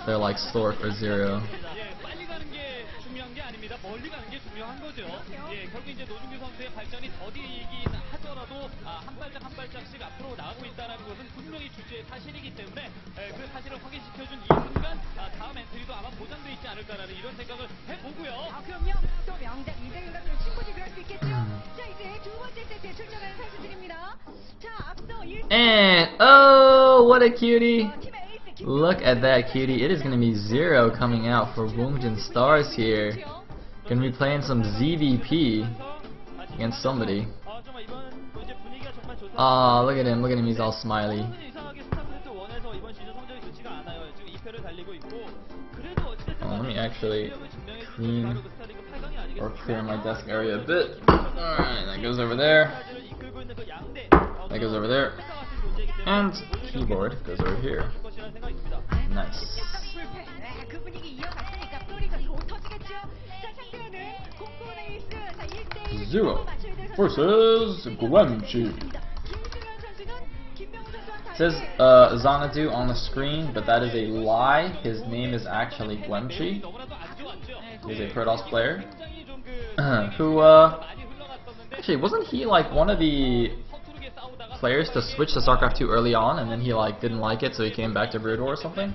they're like store for 0. 빨리 가는 게 중요한 게 아닙니다. 멀리 가는 게 중요한 거죠. 예, 결국 이제 노준규 선수의 발전이 더디긴 하더라도 한 발짝 한 발짝씩 앞으로 나가고 있다는 것은 분명히 주제의 사실이기 때문에 그 사실을 확인시켜준 이 순간 다음 엔트리도 아마 보장돼 있지 않을까라는 이런 생각을 해보고요. 그럼요. 또 명작 이대윤과 또 충분히 그럴 수 있겠죠. 자, 이제 두 번째 세트에 출전하는 선수들입니다. 자, 앞서 1 And oh, what a cutie! Look at that cutie. It is going to be 0 coming out for Woongjin Stars here. Going to be playing some ZVP against somebody. Ah, look at him. Look at him. He's all smiley. Let me actually clean or clear my desk area a bit. Alright, that goes over there. That goes over there. And keyboard goes over here. Nice. 0 versus Guemchi. It says Xanadu on the screen, but that is a lie. His name is actually Guemchi. He's a Protoss player who actually wasn't he like one of the players to switch to StarCraft 2 early on, and then he like didn't like it, so he came back to Brood War or something?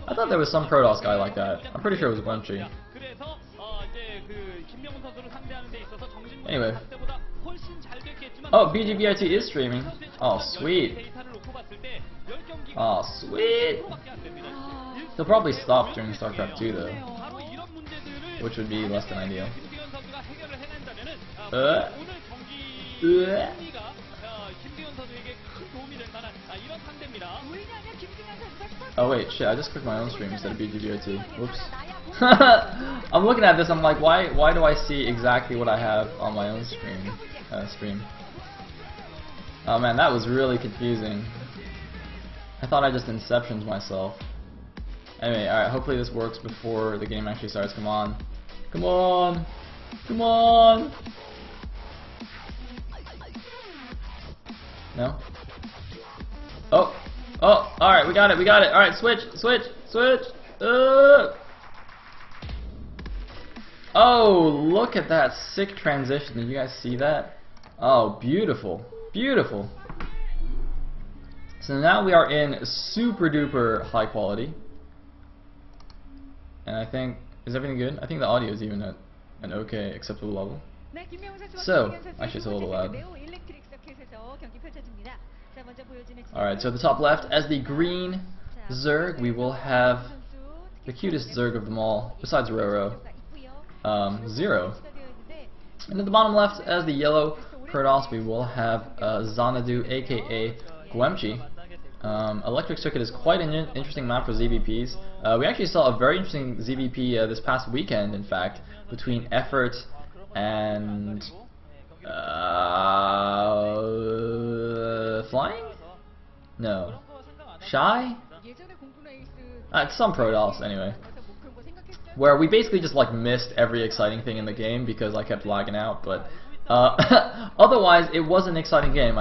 I thought there was some Protoss guy like that. I'm pretty sure it was Guemchi. Anyway. Oh, BGBIT is streaming. Oh, sweet. Oh, sweet. He'll probably stop during StarCraft 2 though, which would be less than ideal. Oh wait, shit, I just clicked my own stream instead of BGBIT. Whoops. I'm looking at this, I'm like, why do I see exactly what I have on my own stream? Oh man, that was really confusing. I thought I just inceptioned myself. Anyway, alright, hopefully this works before the game actually starts. Come on. Come on! Come on! No? Oh! Oh! Alright, we got it, we got it! Alright, switch! Switch! Switch! Oh, look at that sick transition. Did you guys see that? Oh, beautiful. Beautiful. So now we are in super duper high quality. And I think, is everything good? I think the audio is even at an okay, acceptable level. So, actually it's a little loud. Alright, so at the top left, as the green Zerg, we will have the cutest Zerg of them all, besides Roro, 0. And at the bottom left, as the yellow Protoss, we will have Xanadu, aka Guemchi. Electric Circuit is quite an interesting map for ZVPs. We actually saw a very interesting ZVP this past weekend, in fact, between Effort and Flying? No. Shy? Some Protoss, anyway. Where we basically just like missed every exciting thing in the game because I kept lagging out, but otherwise it was an exciting game.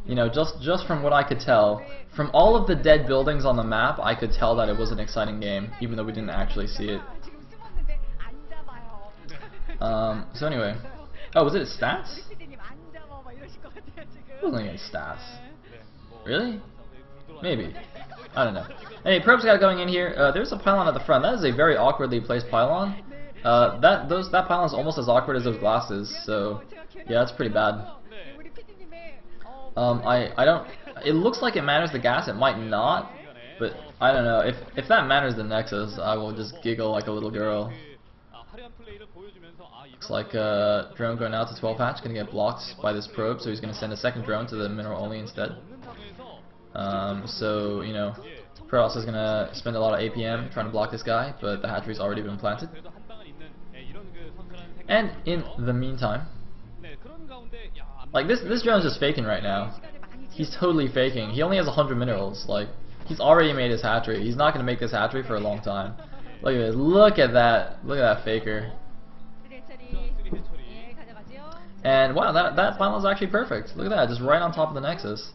You know, just from what I could tell, from all of the dead buildings on the map, I could tell that it was an exciting game, even though we didn't actually see it. So anyway, oh, was it stats? It wasn't against stats. Really? Maybe. I don't know. Anyway, Probes got going in here. There's a pylon at the front. That is a very awkwardly placed pylon. That pylon is almost as awkward as those glasses. So yeah, that's pretty bad. I don't. It looks like it manners the gas. It might not, but I don't know. If that manners the Nexus, I will just giggle like a little girl. Looks like drone going out to 12 hatch, gonna get blocked by this probe, so he's gonna send a second drone to the mineral only instead. So you know, Protoss is gonna spend a lot of APM trying to block this guy, but the hatchery's already been planted. And in the meantime, like this drone's just faking right now. He's totally faking. He only has 100 minerals. Like, he's already made his hatchery. He's not gonna make this hatchery for a long time. Look at it. Look at that. Look at that faker. And wow, that pylon's actually perfect. Look at that, just right on top of the Nexus.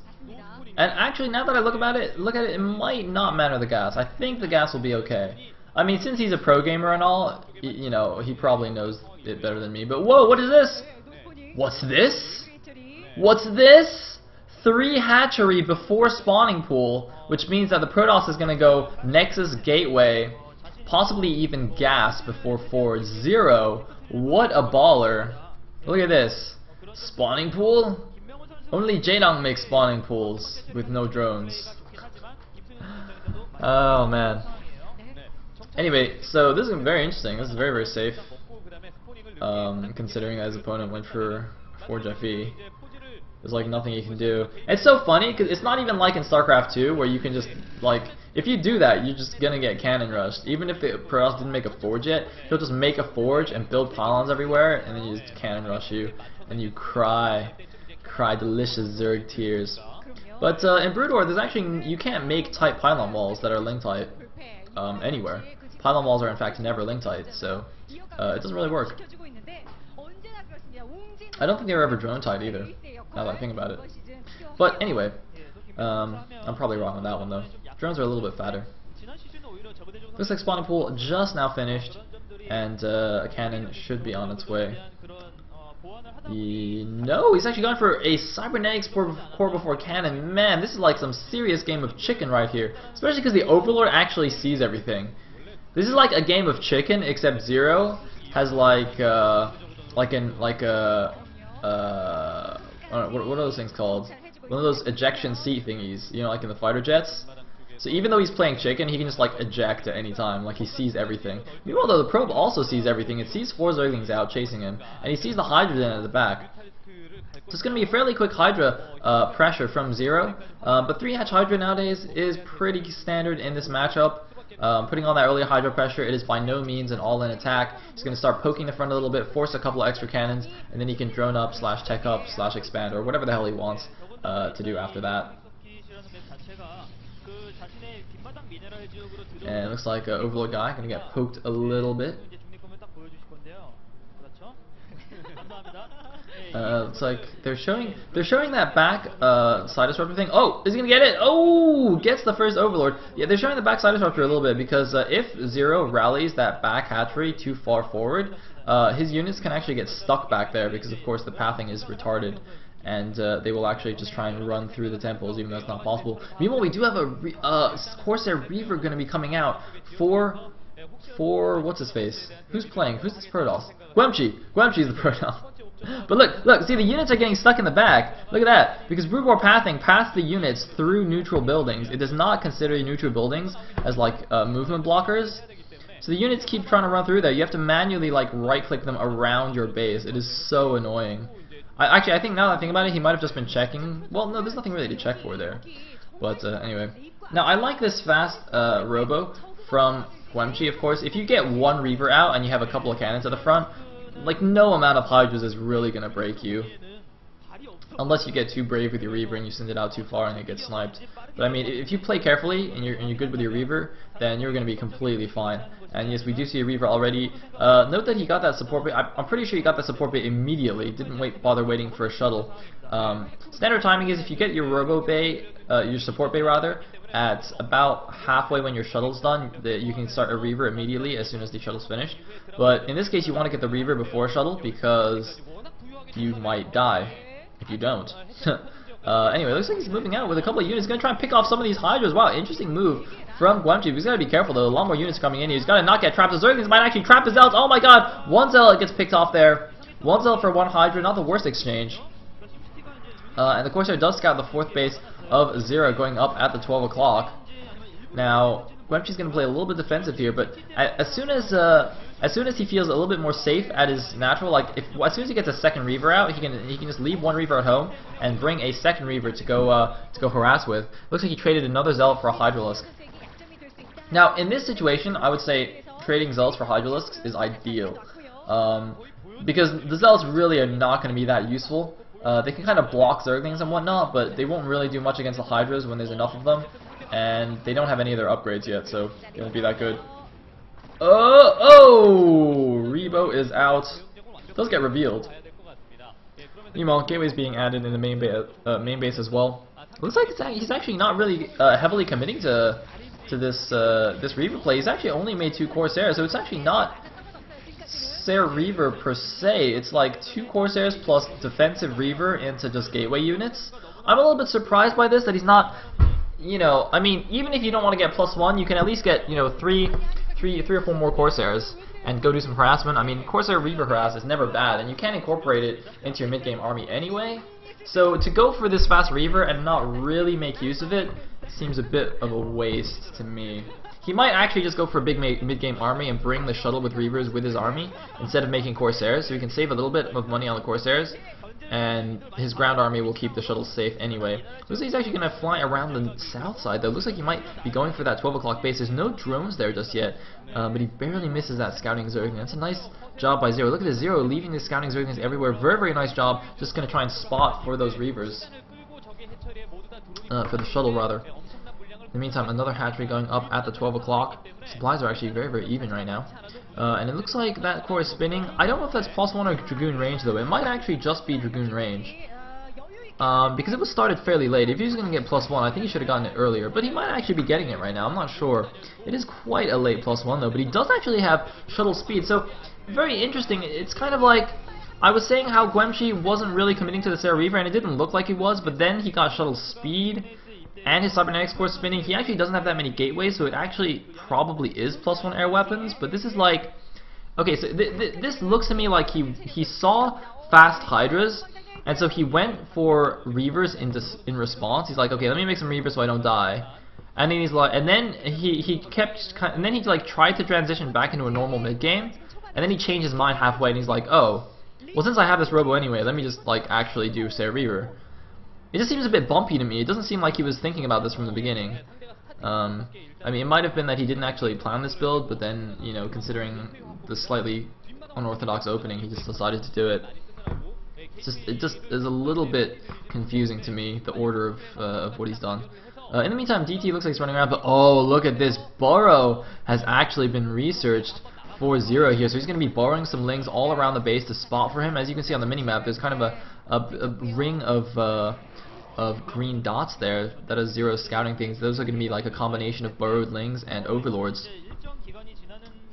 And actually, now that I look at it, it might not matter the gas. I think the gas will be okay. I mean, since he's a pro gamer and all, you know, he probably knows it better than me. But whoa, what is this? What's this? What's this? 3 hatchery before spawning pool, which means that the Protoss is going to go Nexus Gateway, possibly even gas before forward 0. What a baller. Look at this. Spawning pool? Only Jaedong makes spawning pools with no drones. Oh man. Anyway, so this is very interesting. This is very, very safe. Considering his opponent went for Forge FE. There's like nothing you can do. It's so funny because it's not even like in StarCraft 2 where you can just like, if you do that, you're just gonna get cannon rushed. Even if the Protoss didn't make a forge yet, he'll just make a forge and build pylons everywhere, and then you just cannon rush you, and you cry delicious Zerg tears. But in Brood War, there's actually, you can't make tight pylon walls that are link tight anywhere. Pylon walls are in fact never link tight, so it doesn't really work. I don't think they were ever drone tight either, now that I think about it. But anyway, I'm probably wrong on that one though. Drones are a little bit fatter. Looks like spawning pool just now finished, and a cannon should be on its way. No, he's actually gone for a cybernetics core before cannon. Man, this is like some serious game of chicken right here. Especially because the Overlord actually sees everything. This is like a game of chicken, except Zero has like what are those things called? One of those ejection seat thingies, you know, like in the fighter jets. So even though he's playing chicken, he can just like eject at any time, like he sees everything. Meanwhile though, the probe also sees everything. It sees 4 Zerglings out chasing him, and he sees the Hydra then at the back. So it's going to be a fairly quick Hydra pressure from Zero, but 3-hatch Hydra nowadays is pretty standard in this matchup. Putting on that early Hydra pressure, it is by no means an all-in attack. He's going to start poking the front a little bit, force a couple of extra cannons, and then he can drone up, slash tech up, slash expand, or whatever the hell he wants to do after that. And it looks like Overlord guy going to get poked a little bit. Looks like they're showing that back side disruptor thing. Oh, is he gonna get it? Oh, gets the first Overlord. Yeah, they're showing the back side disruptor a little bit because if Zero rallies that back hatchery too far forward, his units can actually get stuck back there because of course the pathing is retarded, and they will actually just try and run through the temples, even though it's not possible. Meanwhile, we do have a Corsair Reaver going to be coming out for what's his face? Who's playing? Who's this Protoss? Guemchi. Guemchi is the Protoss. But look, see the units are getting stuck in the back. Look at that, because Brood War pathing past the units through neutral buildings. It does not consider neutral buildings as like movement blockers. So the units keep trying to run through there. You have to manually like right-click them around your base. It is so annoying. I think now that I think about it, he might have just been checking. Well, no, there's nothing really to check for there. But anyway, now I like this fast robo from Guemchi. Of course, if you get one Reaver out and you have a couple of cannons at the front, like no amount of Hydras is really gonna break you, unless you get too brave with your Reaver and you send it out too far and it gets sniped. But I mean, if you play carefully and you're good with your Reaver, then you're gonna be completely fine. And yes, we do see a Reaver already. Note that he got that support bay. I'm pretty sure he got that support bay immediately. Didn't bother waiting for a shuttle. Standard timing is if you get your robo bay, your support bay rather, at about halfway when your shuttle's done, you can start a Reaver immediately as soon as the shuttle's finished. But in this case, you want to get the Reaver before shuttle because you might die if you don't. Anyway, looks like he's moving out with a couple of units. He's going to try and pick off some of these Hydras. Wow, interesting move from Guemchi. He's got to be careful though. A lot more units coming in. He's got to not get trapped. The Zerglings might actually trap the Zealots. Oh my god! One Zealot gets picked off there. One Zealot for one Hydra. Not the worst exchange. And the Corsair does scout the 4th base of Zero going up at the 12 o'clock. Now, Guemchi's going to play a little bit defensive here, but as soon as he feels a little bit more safe at his natural, like as soon as he gets a second Reaver out, he can just leave one Reaver at home and bring a second Reaver to go harass with. Looks like he traded another Zealot for a Hydralisk. Now, in this situation, I would say trading Zealots for Hydralisks is ideal, because the Zealots really are not going to be that useful. They can kind of block Zerglings and whatnot, but they won't really do much against the Hydras when there's enough of them. And they don't have any of their upgrades yet, so it won't be that good. Oh! Rebo is out. Does get revealed. Meanwhile, Gateway's being added in the main base as well. Looks like he's actually not really heavily committing to this Reaver play. He's actually only made 2 Corsairs, so it's actually not Sair Reaver per se. It's like 2 Corsairs plus defensive Reaver into just gateway units. I'm a little bit surprised by this, that he's not, you know, I mean, even if you don't want to get +1, you can at least get, you know, three or 4 more Corsairs and go do some harassment. I mean, Corsair Reaver harass is never bad, and you can incorporate it into your mid-game army anyway. So to go for this fast Reaver and not really make use of it seems a bit of a waste to me. He might actually just go for a big mid-game army and bring the shuttle with Reavers with his army instead of making Corsairs, so he can save a little bit of money on the Corsairs, and his ground army will keep the shuttles safe anyway. Looks like he's actually going to fly around the south side though. Looks like he might be going for that 12 o'clock base. There's no drones there just yet, but he barely misses that scouting Zerg. That's a nice job by Zero. Look at the Zero leaving the scouting Zerglings everywhere. Very, very nice job. Just going to try and spot for those Reavers. For the shuttle rather. In the meantime, another hatchery going up at the 12 o'clock. Supplies are actually very, very even right now. And it looks like that core is spinning. I don't know if that's +1 or Dragoon range though. It might actually just be Dragoon range. Because it was started fairly late. If he was going to get +1, I think he should have gotten it earlier. But he might actually be getting it right now. I'm not sure. It is quite a late +1 though. But he does actually have shuttle speed. So, very interesting. It's kind of like, I was saying how Guemchi wasn't really committing to the Sair Reaver, and it didn't look like he was. But then he got shuttle speed and his cybernetics core spinning. He actually doesn't have that many gateways, so it actually probably is +1 air weapons. But this is like, okay, so this looks to me like he saw fast Hydras, and so he went for Reavers in response. He's like, okay, let me make some Reavers so I don't die. And then he's like, and then he like tried to transition back into a normal mid game, and then he changed his mind halfway, and he's like, oh, well, since I have this Robo anyway, let me just like actually do Sair Reaver. It just seems a bit bumpy to me. It doesn't seem like he was thinking about this from the beginning. I mean, it might have been that he didn't actually plan this build, but then, you know, considering the slightly unorthodox opening, he just decided to do it. It just is a little bit confusing to me, the order of what he's done. In the meantime, DT looks like he's running around, but oh, look at this. Burrow has actually been researched for Zero here, so he's going to be borrowing some lings all around the base to spot for him. As you can see on the minimap, there's kind of a ring of green dots there that are Zero scouting things. Those are going to be like a combination of burrowed lings and overlords.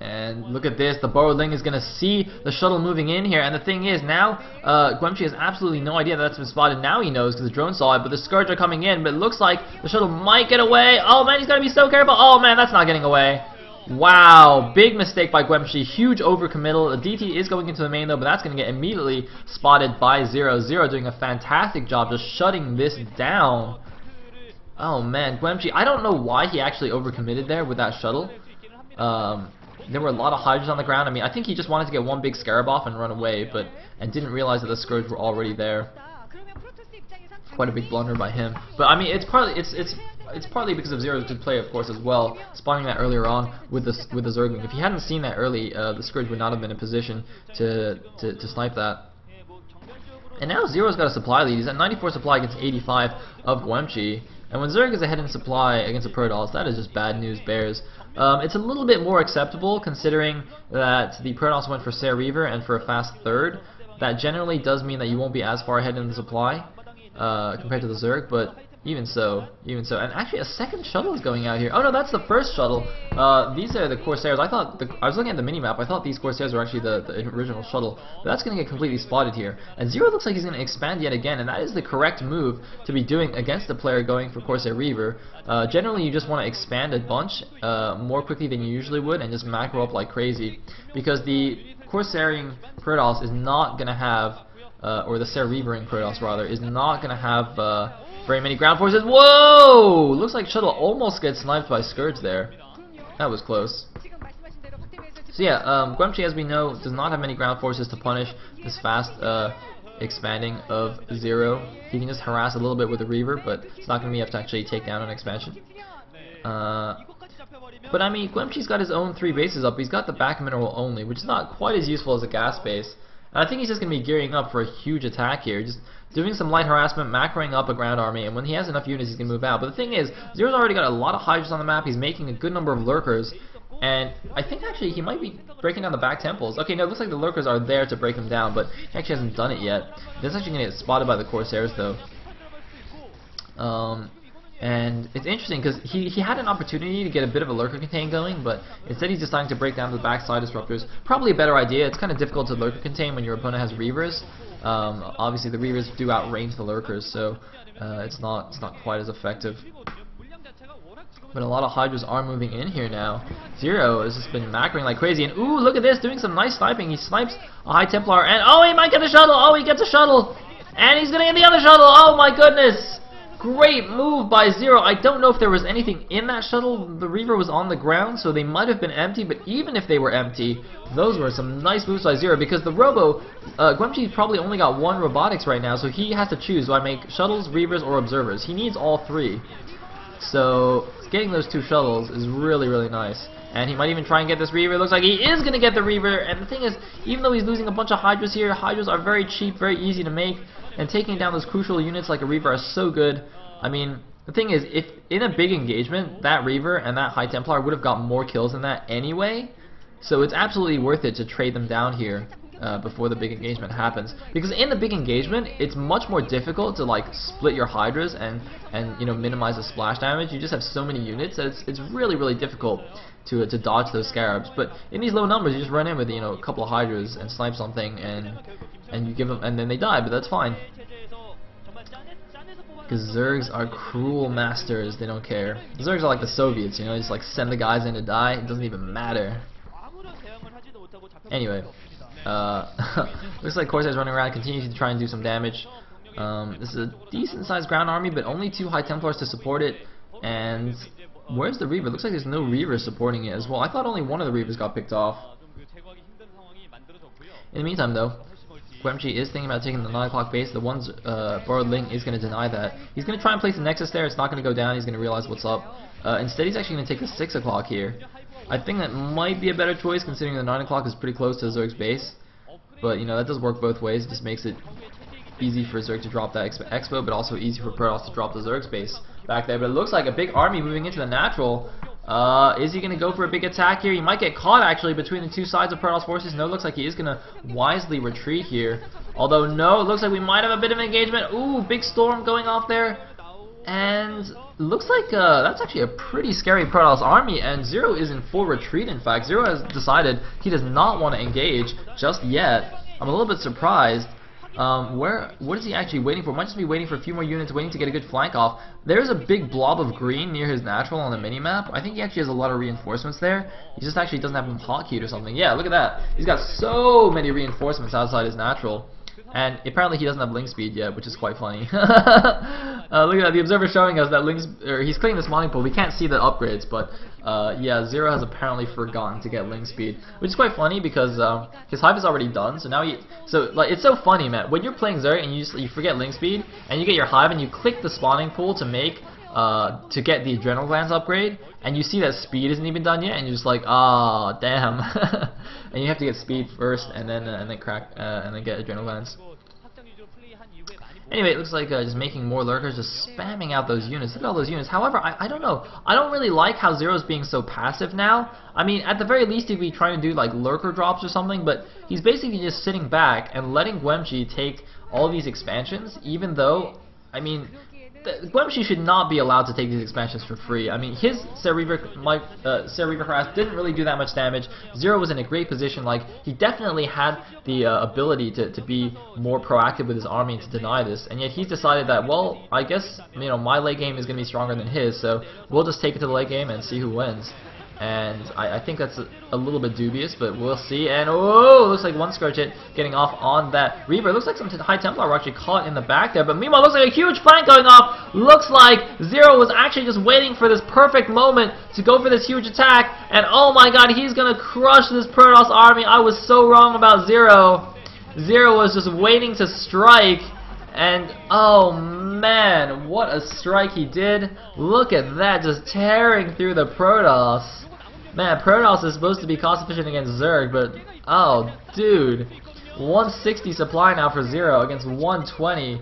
And look at this, the borrowed ling is going to see the shuttle moving in here, and the thing is, now Guemchi has absolutely no idea that that's been spotted. Now he knows because the drone saw it, but the Scourge are coming in, but it looks like the shuttle might get away. Oh man, he's got to be so careful. Oh man, that's not getting away. Wow, big mistake by Guemchi, huge overcommittal. The DT is going into the main though, but that's going to get immediately spotted by Zero. Zero doing a fantastic job just shutting this down. Oh man, Guemchi, I don't know why he actually overcommitted there with that shuttle. There were a lot of Hydras on the ground. I mean, I think he just wanted to get one big Scarab off and run away, and didn't realize that the Scourge were already there. Quite a big blunder by him. But I mean, it's partly because of Zero's good play, of course, as well, spawning that earlier on with the Zergling. If he hadn't seen that early, the Scourge would not have been in a position to snipe that. And now Zero's got a supply lead. He's at 94 supply against 85 of Guemchi. And when Zerg is ahead in supply against the Protoss, that is just bad news bears. It's a little bit more acceptable considering that the Protoss went for Sair Reaver and for a fast third. That generally does mean that you won't be as far ahead in the supply compared to the Zerg, but even so. And actually a second shuttle is going out here. Oh no, that's the first shuttle. These are the Corsairs. I was looking at the minimap, I thought these Corsairs were actually the original shuttle. But that's going to get completely spotted here. And Zero looks like he's going to expand yet again, and that is the correct move to be doing against a player going for Corsair Reaver. Generally you just want to expand a bunch more quickly than you usually would and just macro up like crazy. Because the Corsairing Protoss is not going to have, or the Sair Reavering Protoss rather, is not going to have very many ground forces. Whoa! Looks like shuttle almost gets sniped by Scourge there. That was close. So yeah, Guemchi, as we know, does not have many ground forces to punish this fast expanding of Zero. He can just harass a little bit with the Reaver, but it's not going to be enough to actually take down an expansion. But I mean, Guemchi's got his own 3 bases up. He's got the back mineral only, which is not quite as useful as a gas base. And I think he's just going to be gearing up for a huge attack here. Just doing some light harassment, macroing up a ground army, and when he has enough units, he's going to move out. But the thing is, Zero's already got a lot of Hydras on the map. He's making a good number of Lurkers. And I think actually he might be breaking down the back temples. Okay, no, it looks like the Lurkers are there to break him down, but he actually hasn't done it yet. This is actually going to get spotted by the Corsairs, though. And it's interesting because he had an opportunity to get a bit of a lurker contain going, but instead he's deciding to break down the backside disruptors. Probably a better idea. It's kind of difficult to lurker contain when your opponent has reavers. Obviously the reavers do outrange the lurkers, so it's not quite as effective. But a lot of Hydras are moving in here now. Zero has just been macroing like crazy, and ooh, look at this, doing some nice sniping. He snipes a High Templar, and oh, he might get the shuttle. Oh, he gets a shuttle, and he's gonna get the other shuttle. Oh my goodness! Great move by Zero. I don't know if there was anything in that shuttle. The Reaver was on the ground, so they might have been empty, but even if they were empty, those were some nice moves by Zero, because the Robo, Guemchi probably only got one robotics right now, so he has to choose, do I make shuttles, Reavers, or observers? He needs all three. So getting those two shuttles is really, really nice. And he might even try and get this Reaver. It looks like he is going to get the Reaver, and the thing is, even though he's losing a bunch of Hydras here, Hydras are very cheap, very easy to make, and taking down those crucial units like a Reaver are so good. I mean, the thing is, if in a big engagement, that Reaver and that High Templar would have got more kills than that anyway, so it's absolutely worth it to trade them down here before the big engagement happens. Because in the big engagement, it's much more difficult to like split your Hydras and you know, minimize the splash damage. You just have so many units that it's really, really difficult to dodge those Scarabs. But in these low numbers, you just run in with, you know, a couple of Hydras and snipe something, and you give them, and then they die, but that's fine. Because Zergs are cruel masters, they don't care. Zergs are like the Soviets, you know, just like send the guys in to die, it doesn't even matter. Anyway, looks like Corsair's running around, continuing to try and do some damage. This is a decent sized ground army, but only 2 High Templars to support it. And where's the Reaver? Looks like there's no Reaver supporting it as well. I thought only one of the Reavers got picked off. In the meantime though, Guemchi is thinking about taking the 9 o'clock base. The one's borrowed link is going to deny that. He's going to try and place the Nexus there. It's not going to go down. He's going to realize what's up. Instead, he's actually going to take the 6 o'clock here. I think that might be a better choice, considering the 9 o'clock is pretty close to Zerg's base. But, you know, that does work both ways. It just makes it easy for Zerg to drop that Expo, but also easy for Protoss to drop the Zerg's base back there. But it looks like a big army moving into the natural. Is he going to go for a big attack here? He might get caught actually between the two sides of Protoss forces. No, it looks like he is going to wisely retreat here. Although no, it looks like we might have a bit of an engagement. Ooh, big storm going off there. And looks like that's actually a pretty scary Protoss army, and Zero is in full retreat. In fact, Zero has decided he does not want to engage just yet. I'm a little bit surprised. What is he actually waiting for? Might just be waiting for a few more units, waiting to get a good flank off. There's a big blob of green near his natural on the mini-map. I think he actually has a lot of reinforcements there. He just actually doesn't have them hotkeyed or something. Yeah, look at that. He's got so many reinforcements outside his natural. And apparently he doesn't have link speed yet, which is quite funny. Look at that, the observer showing us that he's cleaning the spawning pool. We can't see the upgrades, but yeah, Zero has apparently forgotten to get link speed, which is quite funny because his hive is already done. So now like it's so funny, man. When you're playing Zerg and you forget link speed and you get your hive and you click the spawning pool to make to get the adrenal glands upgrade, and you see that speed isn't even done yet, and you're just like, ah, damn. And you have to get speed first, and then get adrenal glands. Anyway, it looks like just making more lurkers, just spamming out those units. Look at all those units. However, I don't know. I don't really like how Zero's being so passive now. I mean, at the very least, he'd be trying to do like lurker drops or something, but he's basically just sitting back and letting Guemchi take all these expansions, even though, I mean, Guemchi should not be allowed to take these expansions for free. I mean, his Cereber harass didn't really do that much damage. Zero was in a great position. Like, he definitely had the ability to be more proactive with his army and to deny this, and yet he's decided that, well, I guess, you know, my late game is going to be stronger than his, so we'll just take it to the late game and see who wins. And I think that's a little bit dubious, but we'll see. And oh, looks like one Scourge hit getting off on that Reaver. Looks like some High Templar were actually caught in the back there, but meanwhile, looks like a huge flank going off. Looks like Zero was actually just waiting for this perfect moment to go for this huge attack. And oh my god, he's gonna crush this Protoss army. I was so wrong about Zero. Zero was just waiting to strike. And oh man, what a strike he did. Look at that, just tearing through the Protoss. Man, Protoss is supposed to be cost efficient against Zerg, but oh dude, 160 supply now for Zero against 120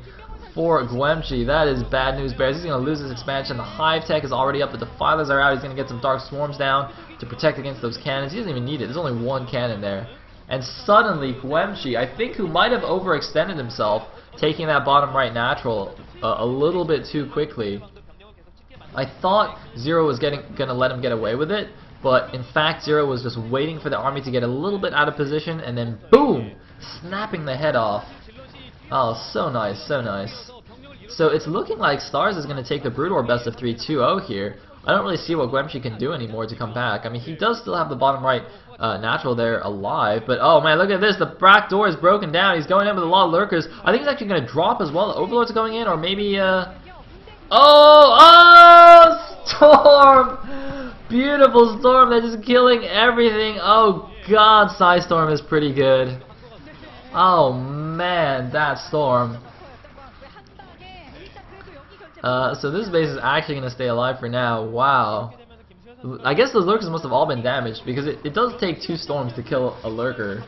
for Guemchi. That is bad news bears. He's going to lose his expansion. The Hive Tech is already up, the Defilers are out. He's going to get some Dark Swarms down to protect against those cannons. He doesn't even need it. There's only one cannon there. And suddenly Guemchi, I think, who might have overextended himself taking that bottom right natural, a little bit too quickly. I thought Zero was gonna let him get away with it, but in fact Zero was just waiting for the army to get a little bit out of position, and then boom, snapping the head off. Oh, so nice, so nice. So it's looking like Stars is going to take the Brood War best of 3 2-0 here. I don't really see what Guemchi can do anymore to come back. I mean, he does still have the bottom right natural there alive, but oh man, look at this. The back door is broken down. He's going in with a lot of lurkers. I think he's actually going to drop as well. The Overlord's going in, or maybe Storm! Beautiful Storm that's just killing everything. Oh god, Storm is pretty good. Oh man, that Storm. So this base is actually going to stay alive for now. Wow. I guess those lurkers must have all been damaged, because it does take 2 storms to kill a lurker.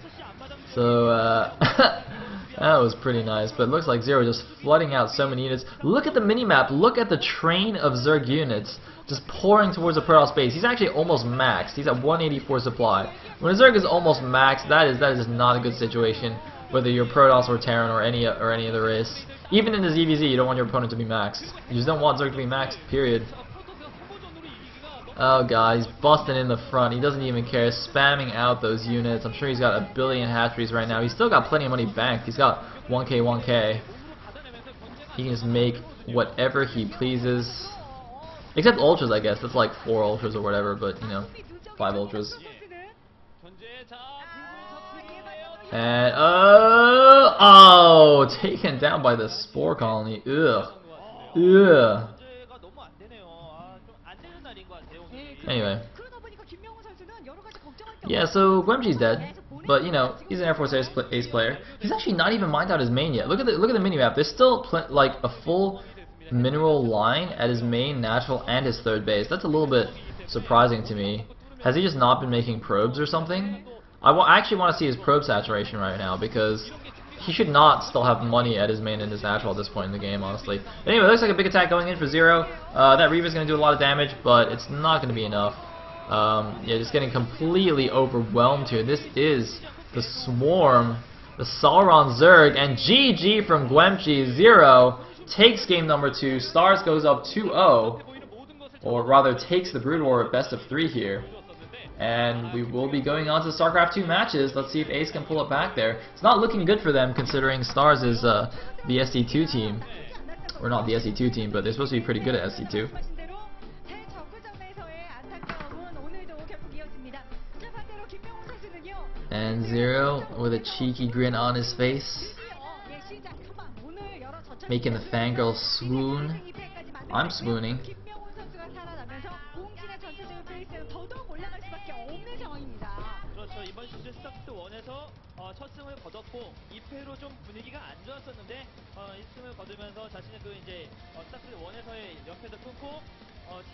So that was pretty nice. But it looks like Zero just flooding out so many units. Look at the minimap. Look at the train of Zerg units just pouring towards the Protoss base. He's actually almost maxed. He's at 184 supply. When a Zerg is almost maxed, that is not a good situation. Whether you're Protoss or Terran or any other race. Even in the ZVZ, you don't want your opponent to be maxed. You just don't want Zerg to be maxed, period. Oh god, he's busting in the front. He doesn't even care, spamming out those units. I'm sure he's got a billion hatcheries right now. He's still got plenty of money banked. He's got 1k, 1k. He can just make whatever he pleases. Except ultras, I guess. That's like 4 ultras or whatever, but you know, 5 ultras. And taken down by the spore colony. Ugh. Ugh. Anyway. Yeah, so Guemchi's dead, but you know, he's an Air Force ace player. He's actually not even mined out his main yet. Look at the minimap. There's still like a full mineral line at his main, natural, and his third base. That's a little bit surprising to me. Has he just not been making probes or something? I actually want to see his probe saturation right now, because he should not still have money at his main and his natural at this point in the game, honestly. Anyway, it looks like a big attack going in for Zero. That Reaver's going to do a lot of damage, but it's not going to be enough. Yeah, just getting completely overwhelmed here. This is the Swarm, the Sauron Zerg, and GG from Guemchi. Zero takes game number 2. Stars goes up 2-0, or rather takes the Brood War at best of 3 here. And we will be going on to StarCraft 2 matches. Let's see if Ace can pull it back there. It's not looking good for them, considering Stars is the SC2 team. Or not the SC2 team, but they're supposed to be pretty good at SC2. And Zero with a cheeky grin on his face, making the fangirl swoon. I'm swooning. 그렇죠. 이번 시즌 스타크래프트 1에서 첫 승을 거뒀고 2패로 좀 분위기가 안 좋았었는데 1승을 거두면서 자신의 그 이제 스타크래프트 1에서의 연패도 끊고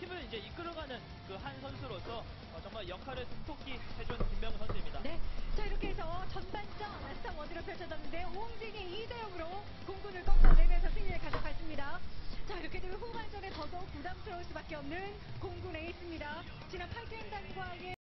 팀을 이제 이끌어가는 그 한 선수로서 정말 역할을 톡톡히 해준 김명훈 선수입니다. 네, 자 이렇게 해서 전반전 스타 원으로 펼쳐졌는데 오홍진이 2대0으로 공군을 꺾어내면서 승리를 가져갔습니다. 자 이렇게 되면 후반전에 더더욱 부담스러울 수밖에 없는 공군 에이스입니다. 지난 8게임단과의